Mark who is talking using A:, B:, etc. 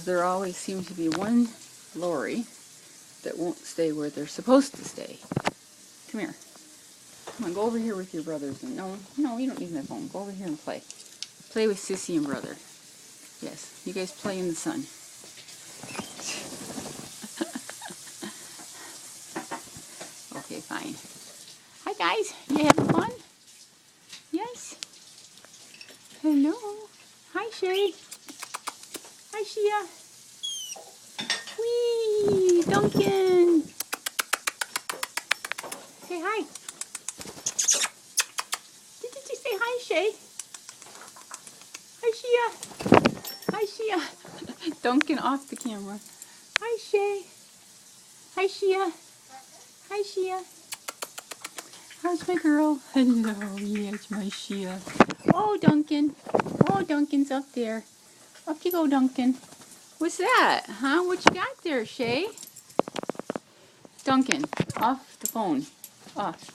A: there always seems to be one Lory that won't stay where they're supposed to stay. Come here. Come on, go over here with your brothers. And no, you don't need my phone. Go over here and play. Play with Sissy and brother. Yes, you guys play in the sun. Okay, fine. Hi guys, you having fun? Yes? Hello. Hi Shay. Hi Shia. Whee! Duncan! Say hi. Did you say hi, Shay? Hi, Shia. Hi, Shia. Duncan off the camera. Hi, Shay. Hi, Shia. Hi, Shia. How's my girl? Hello, yes, my Shia. Oh, Duncan. Oh, Duncan's up there. Up you go, Duncan. What's that? Huh? What you got there, Shay? Duncan, off the phone. Off.